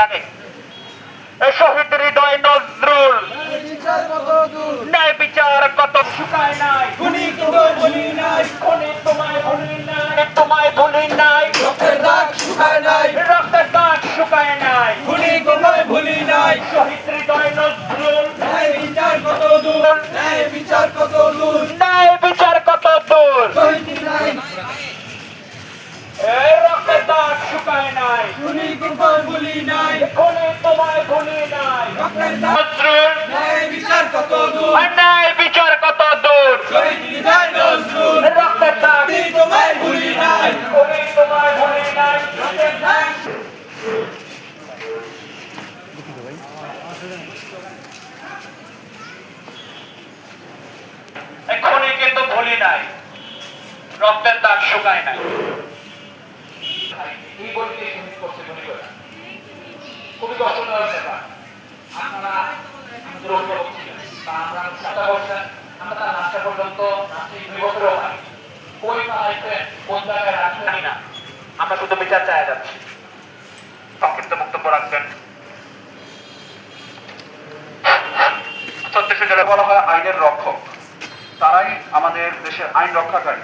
জানে শহীদ হৃদয় নজরুল ন্যায় বিচার কত শুকায় নাই তোমায় ভুলি নাই রক্তের দাগ শুকায় নাই রক্তের দাগ শুকায় নাই তোমায় ভুলি নাই শহীদ হৃদয় নজরুল ন্যায় বিচার কত দূর ন্যায় বিচার কত দূর ন্যায় বিচার কত দূর শহীদ নাই রক্তের দাগ শুকায় নাই তোমায় ভুলি নাই তোমায় ভুলি নাই রক্তের দাগ নজরুল ন্যায় বিচার কত দূর ন্যায় বিচার কত দূর শহীদ হৃদয় নজরুল রক্তের দাগ তোমায় ভুলি নাই তোমায় ভুলি নাই রক্তের দাগ এখনই কিন্তু ভুলি নাই রক্তের দাগ শুকায় নাই এই বইটি শহীদ করছে গুণীরা খুবই কষ্টদায়ক ব্যাপার আপনারা আমাদের অভিভাবক ছিলেন বা আমরা সাদা বলছেন আমরা তার নাস্তা পর্যন্ত নাস্তি 2 বছরও হয় কই পাইছেন কোন জায়গায় রাখছেন না আমরা শুধু বিচার চাই যাচ্ছি সংক্ষিপ্ত বক্তব্য রাখবেন যারা বলা হয় আইনের রক্ষক, তারাই আমাদের দেশের আইন রক্ষাকারী।